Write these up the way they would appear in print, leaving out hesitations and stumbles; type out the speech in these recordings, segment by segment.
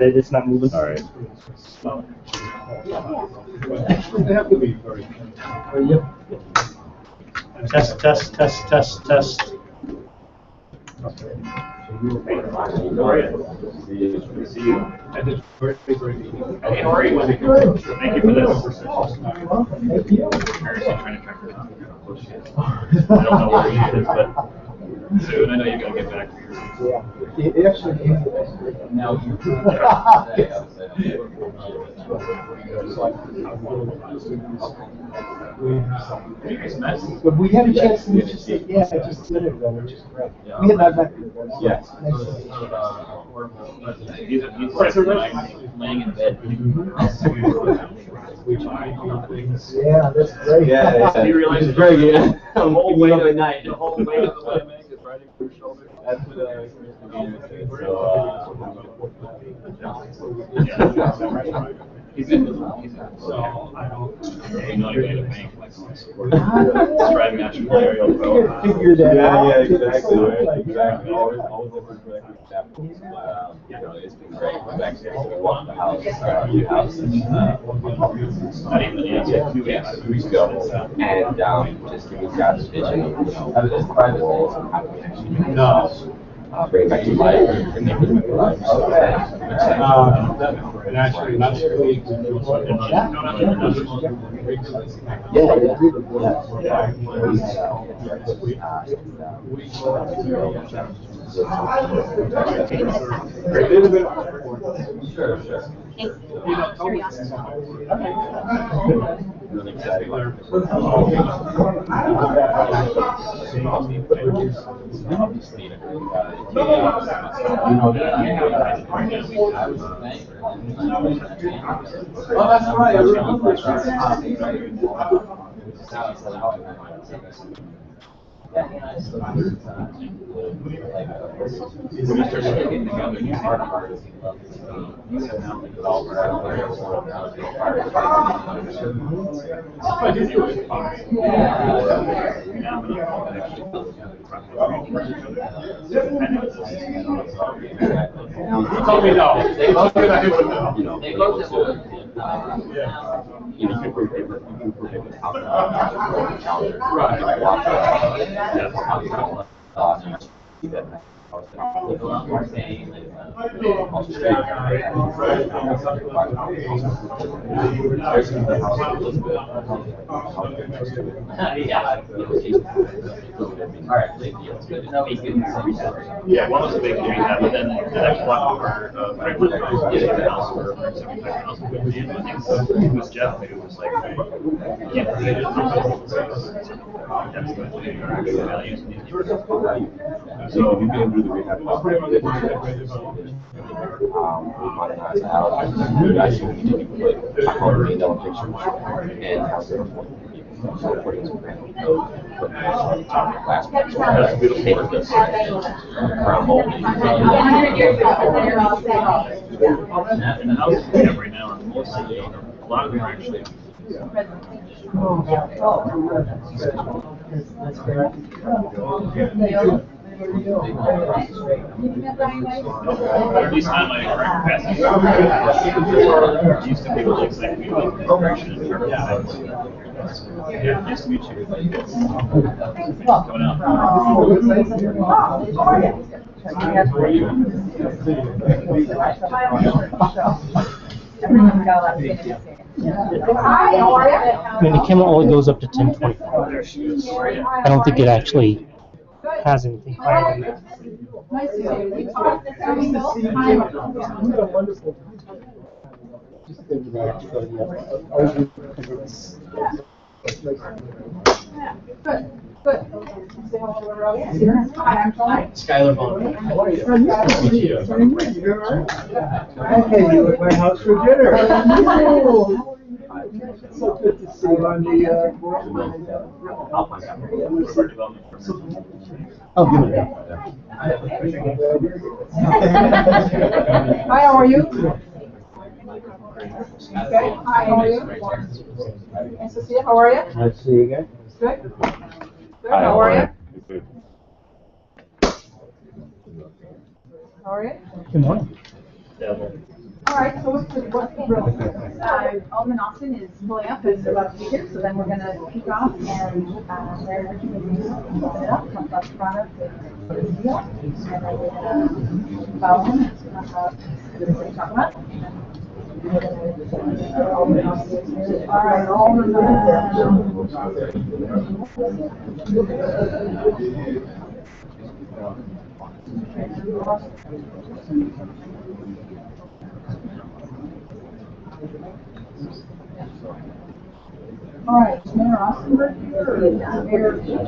It's not moving. All right. Actually, they have to be very. Test, test, test, test, test. See you. I did very great. Hey, how are you? Thank you for this. Thank you. I don't know where he is, but soon. I know you gotta get back. Yeah. It actually came to us. Now you. But we had a chance to meet just, just a minute ago, which is great. We had not met before. Yes. He's laying in bed. Yeah, that's great. Yeah. You realize it's very good. The whole weight of the night. The whole weight of the Lamang is riding through your shoulder. That's what he's in. So I don't. You know, you're in bank like driving out your aerial pro. Figure that out. Yeah, exactly. Exactly. Always looking for that chapter. You know, it's been great. We're back there. We walked the house, new house, not even 2 weeks ago, and just to get God's vision. You know, it's private things. No. Bring back to life and make it life. And actually, not really. Sure. Really excited. Oh, that's right. I remember. Tell me no. Yeah, one was a big thing, but then the next one for Preckwinkle getting the house for $75,000. I think it was Jeff who was like, can't believe it. That's the values. So you can do the rehab process. We modernize the house. We actually need to put $100 million pictures and house it for putting some grand glass pictures. That's beautiful. Crown mold. And the houses we have right now are mostly, a lot of them are actually. At least time I passing. Used to people like saying we like immigration and yeah, nice to meet you. Coming out. Everyone's got a lot of things to say. Hi, how are you? I mean, the camera only goes up to 1024. I don't think it actually has anything higher than that. Nice to see you. We talked this Wonderful. Just thinking about it. Good. Say hello to everybody. Hi, I'm Toni. Skylar Bond. How are you? Nice to meet you. You all right? Okay, you at my house for dinner. So good to see you on the I'll give it a Hi, how are you? Okay. Hi, how are you? Nice to see you. How are you? Nice to see you again. Good. Good. How are you? How are you? Good morning. All right, so what's the drill? Alderman Austin is pulling up and about to be here, so then we're going to kick off and Mayor Richard will open it up, talk about the product, the deal, and then we're going to follow him and talk about what we're going to talk about. Alderman Austin is here. All right, Alderman. All right, Mayor Austin, Mayor. Mayor's here.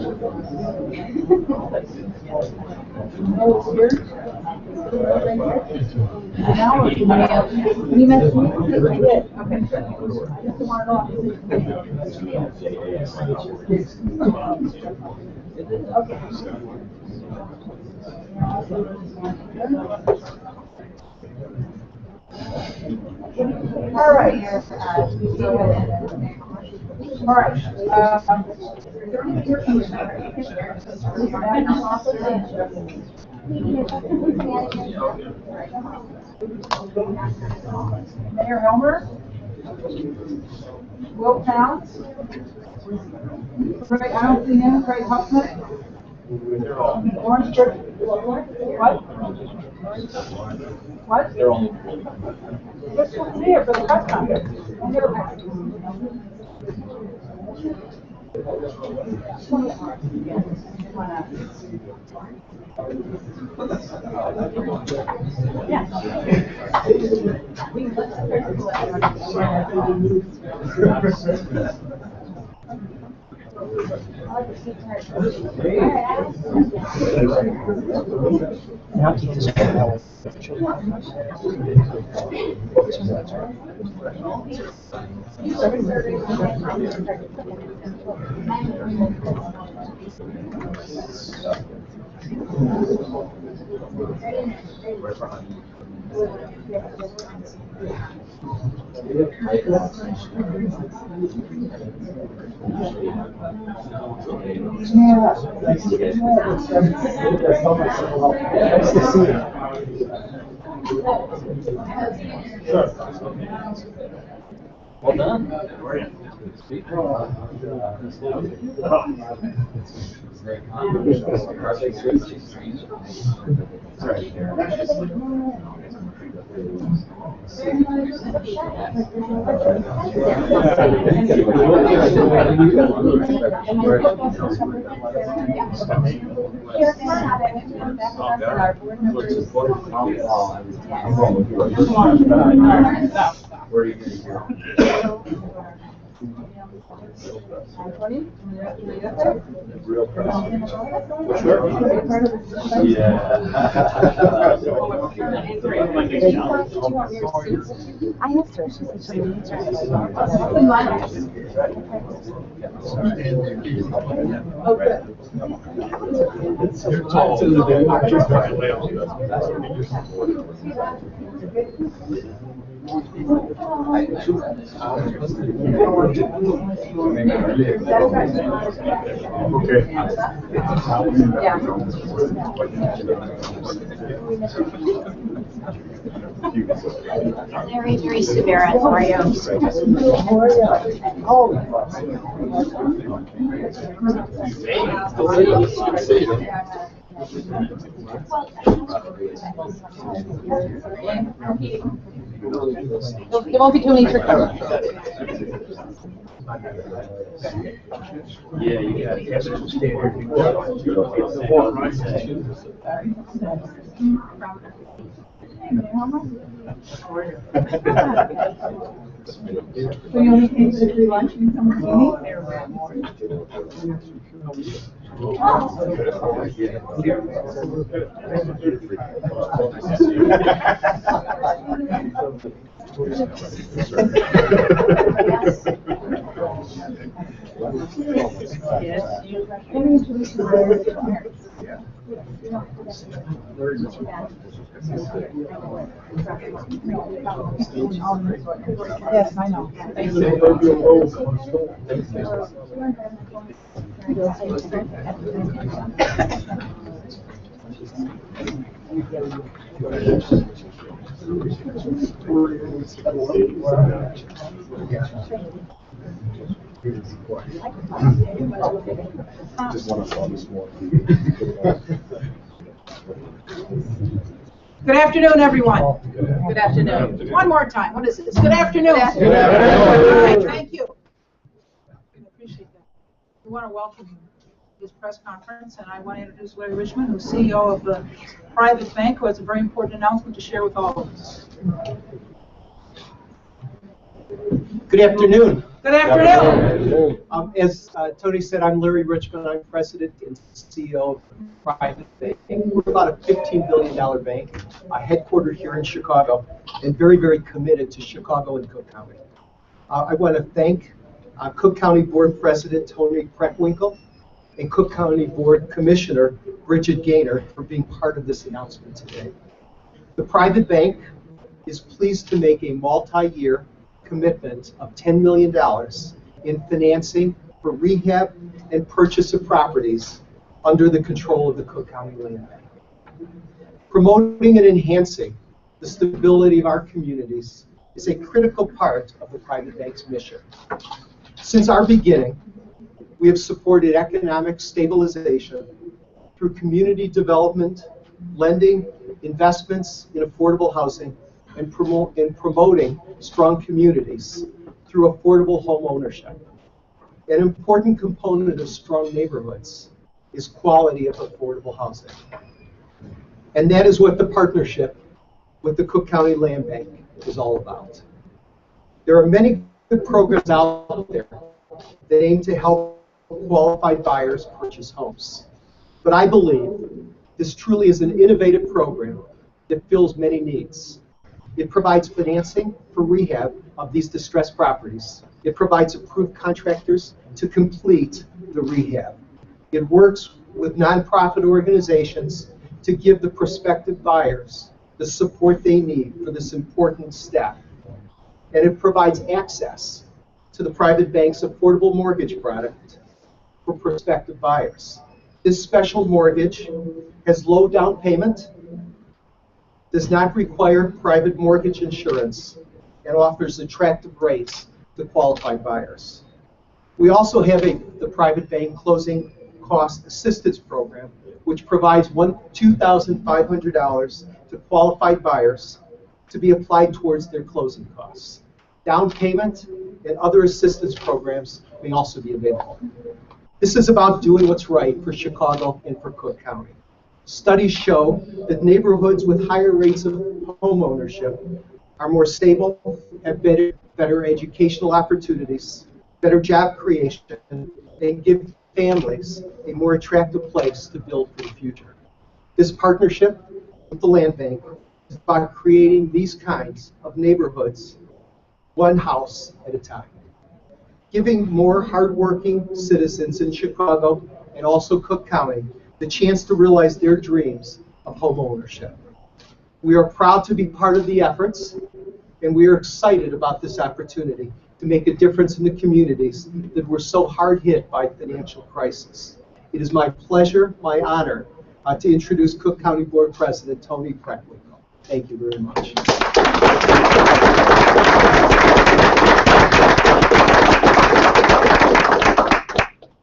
Now, or can you message me? Okay. Just want to All right. All right. Mayor Helmer, Will Pounds, Craig, I don't see him, Craig Huffman, Orange Church, what? They're only. This one's here for the press conference. And I'll keep this one that way. Nice to see you. Well done. Where are you going to Toni? Real press. I asked her, she said she needs her. Larry Rivera, how are you? There won't be too many trick questions. Yeah, you got it. So you only came to the free lunch and come to me? Yes, I know. Thank you. Good afternoon, everyone. Good afternoon. One more time. What is this? Good afternoon. Good afternoon. All right, thank you. I appreciate that. We want to welcome you to this press conference, and I want to introduce Larry Richmond, who's CEO of the private bank, who has a very important announcement to share with all of us. Good afternoon. Good afternoon. As Tony said, I'm Larry Richmond. I'm president and CEO of the private bank. We're about a $15 billion bank, headquartered here in Chicago, and very, very committed to Chicago and Cook County. I want to thank Cook County Board President Toni Preckwinkle and Cook County Board Commissioner Bridget Gaynor for being part of this announcement today. The private bank is pleased to make a multi-year commitment of $10 million in financing for rehab and purchase of properties under the control of the Cook County Land Bank. Promoting and enhancing the stability of our communities is a critical part of the private bank's mission. Since our beginning, we have supported economic stabilization through community development, lending, investments in affordable housing, and promoting strong communities through affordable home ownership. An important component of strong neighborhoods is quality of affordable housing. And that is what the partnership with the Cook County Land Bank is all about. There are many good programs out there that aim to help qualified buyers purchase homes. But I believe this truly is an innovative program that fills many needs. It provides financing for rehab of these distressed properties. It provides approved contractors to complete the rehab. It works with nonprofit organizations to give the prospective buyers the support they need for this important step. And it provides access to the private bank's affordable mortgage product for prospective buyers. This special mortgage has low down payment, does not require private mortgage insurance, and offers attractive rates to qualified buyers. We also have the private bank closing cost assistance program, which provides $2,500 to qualified buyers to be applied towards their closing costs. Down payment and other assistance programs may also be available. This is about doing what's right for Chicago and for Cook County. Studies show that neighborhoods with higher rates of home ownership are more stable, have better educational opportunities, better job creation, and give families a more attractive place to build for the future. This partnership with the Land Bank is about creating these kinds of neighborhoods, one house at a time, giving more hardworking citizens in Chicago and also Cook County the chance to realize their dreams of home ownership. We are proud to be part of the efforts, and we are excited about this opportunity to make a difference in the communities that were so hard hit by financial crisis. It is my pleasure, my honor, to introduce Cook County Board President Toni Preckwinkle. Thank you very much.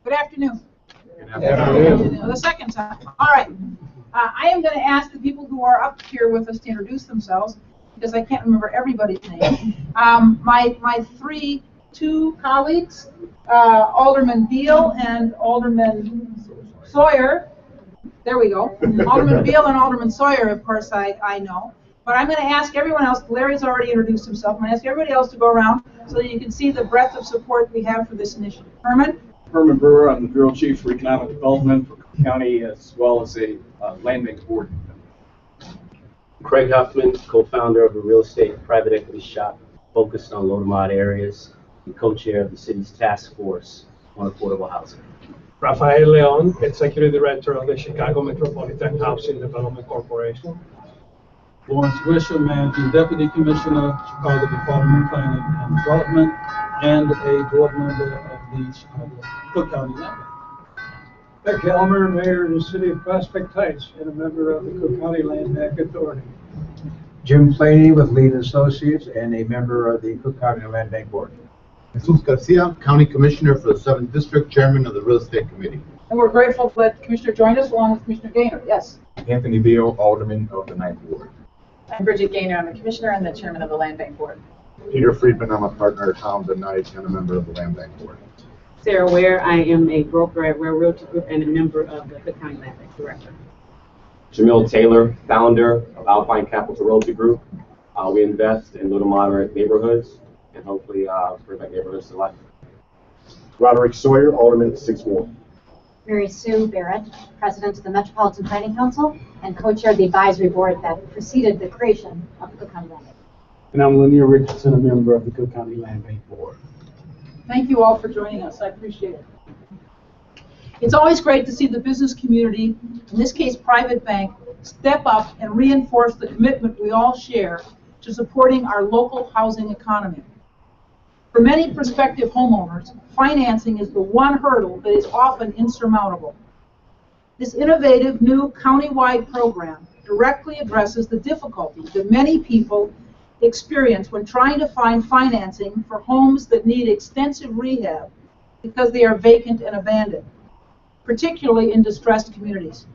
Good afternoon. Good afternoon. For the second time. All right. I am going to ask the people who are up here with us to introduce themselves, because I can't remember everybody's name. My two colleagues, Alderman Beal and Alderman Sawyer. There we go. Alderman Beal and Alderman Sawyer, of course, I know. But I'm going to ask everyone else. Larry's already introduced himself. I'm going to ask everybody else to go around so that you can see the breadth of support we have for this initiative. Herman? Herman Brewer, I'm the Bureau Chief for Economic Development for Cook County, as well as a land bank board. Craig Huffman, co-founder of a real estate private equity shop focused on low-to-mod areas and co-chair of the city's task force on affordable housing. Rafael Leon, Executive Director of the Chicago Metropolitan Housing Development Corporation. Lawrence Grisham, Managing Deputy Commissioner, Chicago Department of Planning and Development, and a board member of the Chicago Cook County Land Bank. Beck Elmer, Mayor of the City of Prospect Heights, and a member of the Cook County Land Bank Authority. Jim Planey with Lead Associates and a member of the Cook County Land Bank Board. Jesus Garcia, County Commissioner for the 7th District, Chairman of the Real Estate Committee. And we're grateful that the Commissioner joined us along with Commissioner Gaynor. Yes. Anthony Beal, Alderman of the 9th Ward. I'm Bridget Gaynor. I'm a commissioner and the chairman of the Land Bank Board. Peter Friedman, I'm a partner at Tom the Knight and a member of the Land Bank Board. Sarah Ware, I am a broker at Rare Realty Group and a member of the Cook County Land Bank Director. Jamil Taylor, founder of Alpine Capital Realty Group. We invest in low to moderate neighborhoods and hopefully bring back neighborhoods to life. Roderick Sawyer, Alderman 6th Ward. Mary Sue Barrett, president of the Metropolitan Planning Council and co-chair of the advisory board that preceded the creation of the Cook County Land Bank. And I'm Lanier Richardson, a member of the Cook County Land Bank Board. Thank you all for joining us. I appreciate it. It's always great to see the business community, in this case private bank, step up and reinforce the commitment we all share to supporting our local housing economy. For many prospective homeowners, financing is the one hurdle that is often insurmountable. This innovative new county-wide program directly addresses the difficulties that many people experience when trying to find financing for homes that need extensive rehab because they are vacant and abandoned, particularly in distressed communities.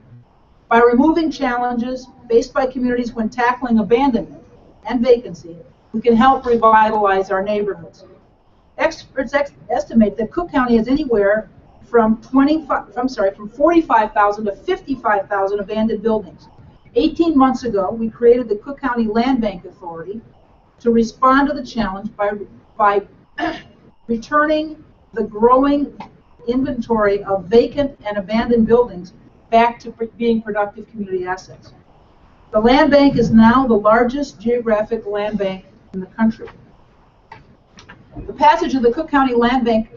By removing challenges faced by communities when tackling abandonment and vacancy, we can help revitalize our neighborhoods. Experts estimate that Cook County has anywhere from 45,000 to 55,000 abandoned buildings. 18 months ago, we created the Cook County Land Bank Authority to respond to the challenge by returning the growing inventory of vacant and abandoned buildings back to being productive community assets. The land bank is now the largest geographic land bank in the country. The passage of the Cook County Land Bank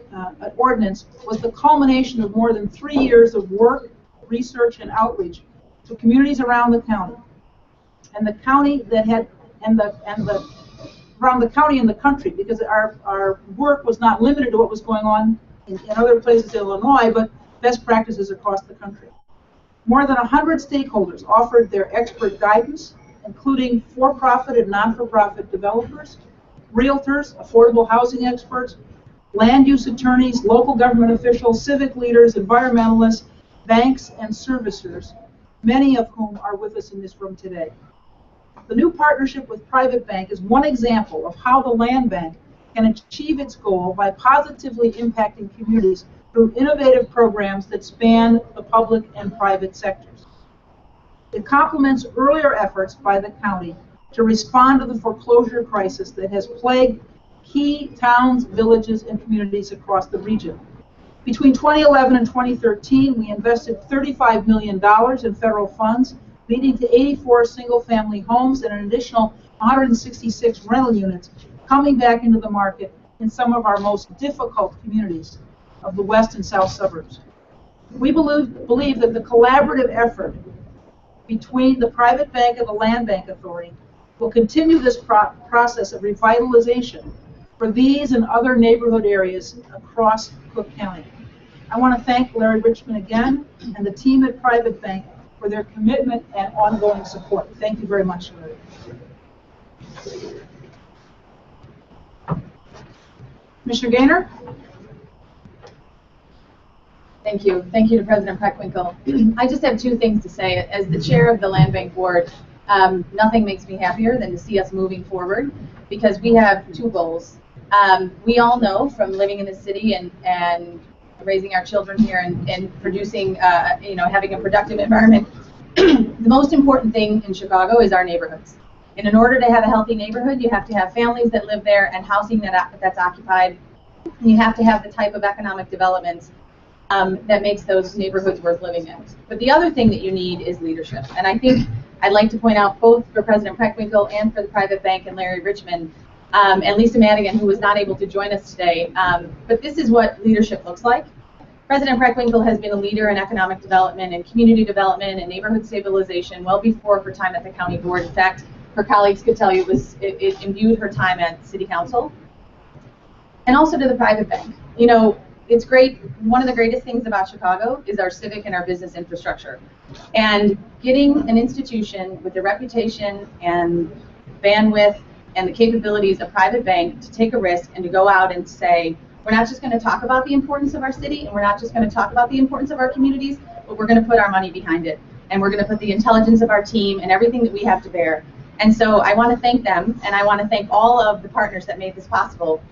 ordinance was the culmination of more than 3 years of work, research, and outreach to communities around the county, and the county that had around the county and the country, because our work was not limited to what was going on in other places in Illinois, but best practices across the country. More than 100 stakeholders offered their expert guidance, including for-profit and non-for-profit developers, realtors, affordable housing experts, land use attorneys, local government officials, civic leaders, environmentalists, banks, and servicers, many of whom are with us in this room today. The new partnership with Private Bank is one example of how the land bank can achieve its goal by positively impacting communities through innovative programs that span the public and private sectors. It complements earlier efforts by the county to respond to the foreclosure crisis that has plagued key towns, villages, and communities across the region. Between 2011 and 2013, we invested $35 million in federal funds, leading to 84 single-family homes and an additional 166 rental units coming back into the market in some of our most difficult communities of the west and south suburbs. We believe that the collaborative effort between the Private Bank and the Land Bank Authority will continue this process of revitalization for these and other neighborhood areas across Cook County. I want to thank Larry Richmond again and the team at Private Bank for their commitment and ongoing support. Thank you very much, Larry. Commissioner Gaynor? Thank you. Thank you to President Preckwinkle. I just have two things to say. As the chair of the Land Bank Board, nothing makes me happier than to see us moving forward, because we have two goals. We all know from living in the city and raising our children here and producing, having a productive environment, the most important thing in Chicago is our neighborhoods. And in order to have a healthy neighborhood, you have to have families that live there and housing that's occupied. And you have to have the type of economic development that makes those neighborhoods worth living in. But the other thing that you need is leadership. And I think I'd like to point out, both for President Preckwinkle and for the Private Bank and Larry Richmond, and Lisa Madigan, who was not able to join us today, but this is what leadership looks like. President Preckwinkle has been a leader in economic development and community development and neighborhood stabilization well before her time at the county board. In fact, her colleagues could tell you it imbued her time at city council. And also to the Private Bank. You know, it's great. One of the greatest things about Chicago is our civic and our business infrastructure. And getting an institution with the reputation and bandwidth and the capabilities of private bank to take a risk and to go out and say, we're not just going to talk about the importance of our city, and we're not just going to talk about the importance of our communities, but we're going to put our money behind it. And we're going to put the intelligence of our team and everything that we have to bear. And so I want to thank them, and I want to thank all of the partners that made this possible.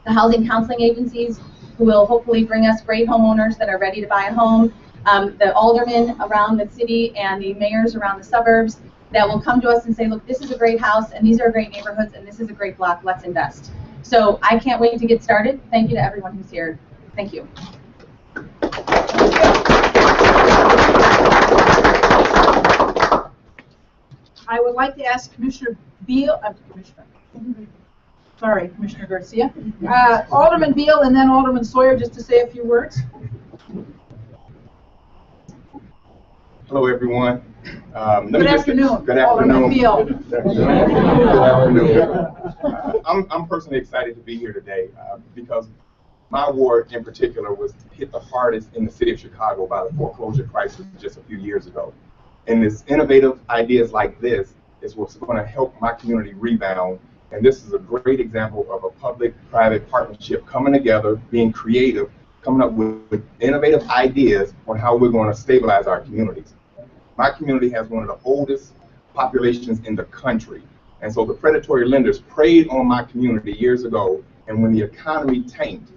The housing counseling agencies, who will hopefully bring us great homeowners that are ready to buy a home, the aldermen around the city and the mayors around the suburbs that will come to us and say, look, this is a great house, and these are great neighborhoods, and this is a great block, let's invest. So I can't wait to get started. Thank you to everyone who's here. Thank you. I would like to ask Commissioner Beal, Commissioner Garcia, Alderman Beal and then Alderman Sawyer just to say a few words. Hello, everyone. Good afternoon. Good afternoon. Beal. Good afternoon. I'm personally excited to be here today because my ward in particular was hit the hardest in the city of Chicago by the foreclosure crisis just a few years ago. And it's innovative ideas like this is what's going to help my community rebound. And this is a great example of a public-private partnership coming together, being creative, coming up with innovative ideas on how we're going to stabilize our communities. My community has one of the oldest populations in the country. And so the predatory lenders preyed on my community years ago, and when the economy tanked,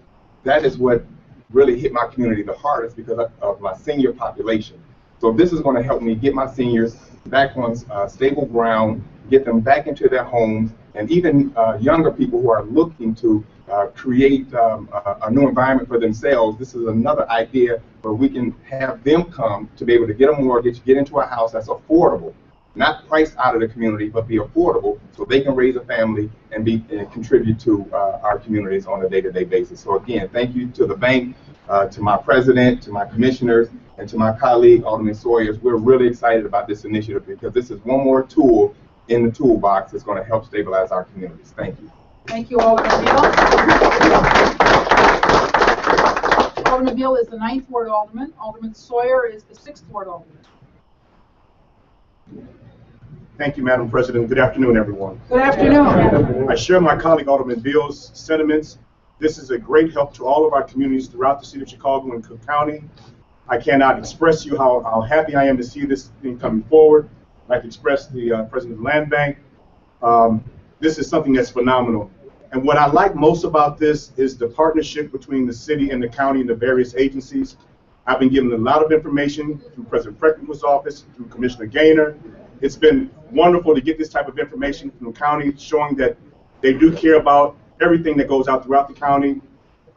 that is what really hit my community the hardest because of my senior population. So this is going to help me get my seniors back on stable ground, get them back into their homes, and even younger people who are looking to create a new environment for themselves. This is another idea where we can have them come to be able to get a mortgage, get into a house that's affordable, not priced out of the community, but be affordable so they can raise a family and contribute to our communities on a day-to-day basis. So again, thank you to the bank, to my president, to my commissioners, and to my colleague, Alderman Sawyers. We're really excited about this initiative because this is one more tool in the toolbox that's going to help stabilize our communities. Thank you. Thank you, Alderman Beal. Alderman Beal is the 9th Ward Alderman. Alderman Sawyer is the 6th Ward Alderman. Thank you, Madam President. Good afternoon, everyone. Good afternoon. I share my colleague Alderman Beal's sentiments. This is a great help to all of our communities throughout the city of Chicago and Cook County. I cannot express to you how happy I am to see this thing coming forward. I'd like to express the President of the Land Bank. This is something that's phenomenal. And what I like most about this is the partnership between the city and the county and the various agencies. I've been given a lot of information through President Preckwinkle's office, through Commissioner Gaynor. It's been wonderful to get this type of information from the county, showing that they do care about everything that goes out throughout the county.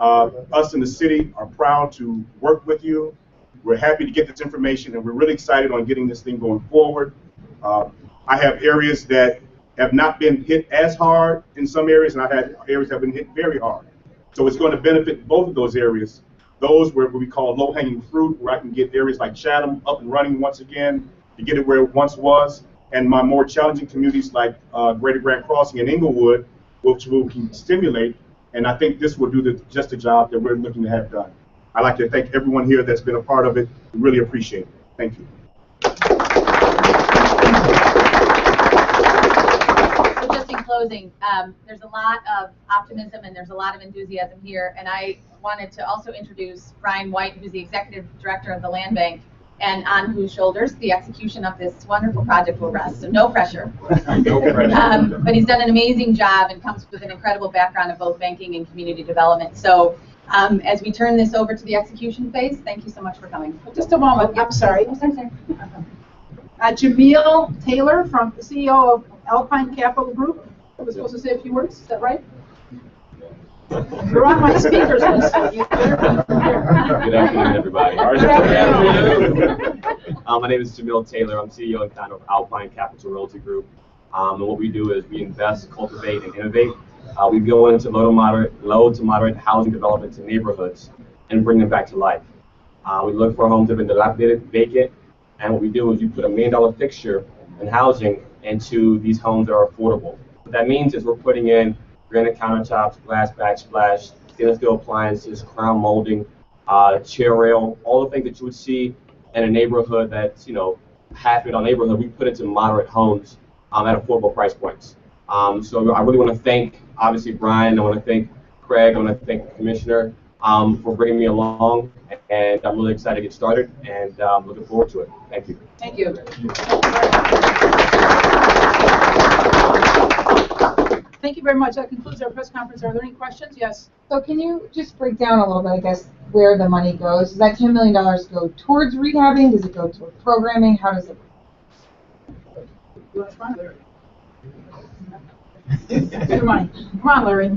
Us in the city are proud to work with you. We're happy to get this information, and we're really excited on getting this thing going forward. I have areas that have not been hit as hard in some areas, and I've had areas that have been hit very hard. So it's going to benefit both of those areas. Those where we call low-hanging fruit, where I can get areas like Chatham up and running once again, to get it where it once was, and my more challenging communities like Greater Grand Crossing and Inglewood, which we can stimulate, and I think this will do just the job that we're looking to have done. I'd like to thank everyone here that's been a part of it. We really appreciate it. Thank you. So just in closing, there's a lot of optimism and there's a lot of enthusiasm here, and I wanted to also introduce Brian White, who's the Executive Director of the Land Bank, and on whose shoulders the execution of this wonderful project will rest. So no pressure. No pressure. But he's done an amazing job and comes with an incredible background of both banking and community development. So as we turn this over to the execution phase, thank you so much for coming. Just a moment. I'm sorry. Oh, sorry. Jamil Taylor, from the CEO of Alpine Capital Group. I was supposed to say a few words. Is that right? You're on my speakers list. Good afternoon, everybody. Good afternoon. My name is Jamil Taylor. I'm CEO and founder of Alpine Capital Realty Group. And what we do is we invest, cultivate, and innovate. We go into low to moderate housing developments in neighborhoods and bring them back to life. We look for homes that have been dilapidated, vacant, and what we do is we put $1 million fixture in housing into these homes that are affordable. What that means is we're putting in granite countertops, glass backsplash, stainless steel appliances, crown molding, chair rail, all the things that you would see in a neighborhood that's, half-made neighborhood, we put into moderate homes at affordable price points. So I really want to thank, obviously, Brian. I want to thank Craig. I want to thank the Commissioner for bringing me along. And I'm really excited to get started, and looking forward to it. Thank you. Thank you. Thank you very much. That concludes our press conference. Are there any questions? Yes. So can you just break down a little bit, I guess, where the money goes? Does that $10 million go towards rehabbing? Does it go toward programming? How does it work? You want to respond, Larry? Your money. Come on, Larry.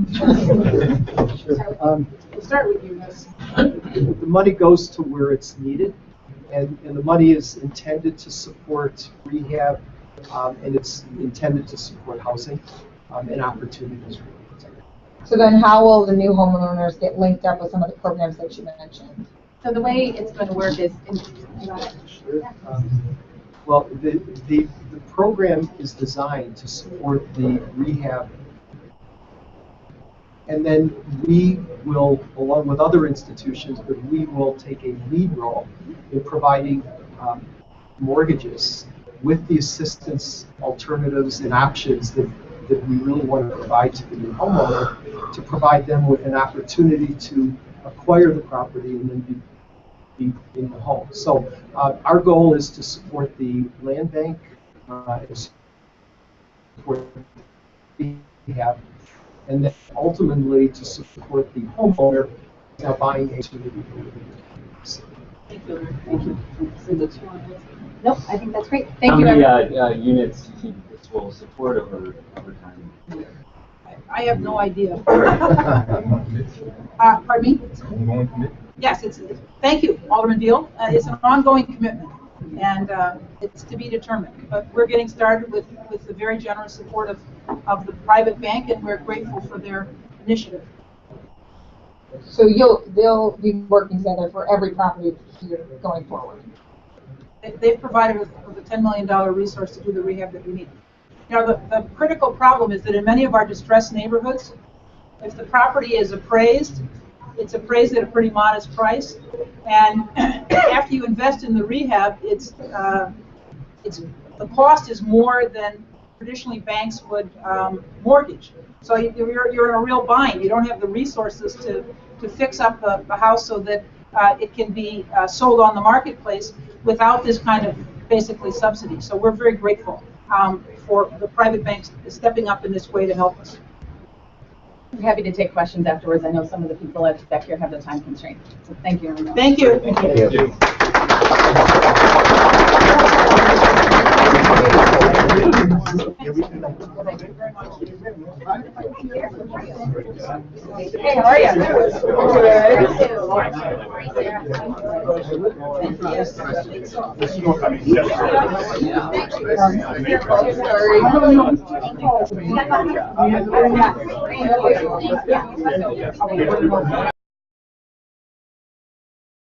We'll start with you, Miss. The money goes to where it's needed, and the money is intended to support rehab, and it's intended to support housing and opportunities. So then how will the new homeowners get linked up with some of the programs that you mentioned? So the way it's going to work is, Sure. Well, the program is designed to support the rehab, and then we will, along with other institutions, but we will take a lead role in providing mortgages with the assistance, alternatives, and options that we really want to provide to the new homeowner, to provide them with an opportunity to acquire the property and then be in the home. So our goal is to support the land bank, support the rehab, and then ultimately to support the homeowner now buying a community. thank you. Thank you. Nope, I think that's great. Thank How you. many units do you think this will support over time? I have no idea. Pardon me? Yes, thank you, Alderman Beal. It's an ongoing commitment, and it's to be determined. But we're getting started with the very generous support of the private bank, and we're grateful for their initiative. So they'll be working together for every property here going forward. They've provided us with a $10 million resource to do the rehab that we need. You know, the critical problem is that in many of our distressed neighborhoods, if the property is appraised, it's appraised at a pretty modest price, and after you invest in the rehab, the cost is more than traditionally banks would mortgage. So you're in a real bind. You don't have the resources to fix up the house so that it can be sold on the marketplace without this kind of basically subsidy. So we're very grateful for the private banks stepping up in this way to help us. I'm happy to take questions afterwards. I know some of the people back here have the time constraint. So thank you. Thank you. Thank you. Hey, how are you? Sorry.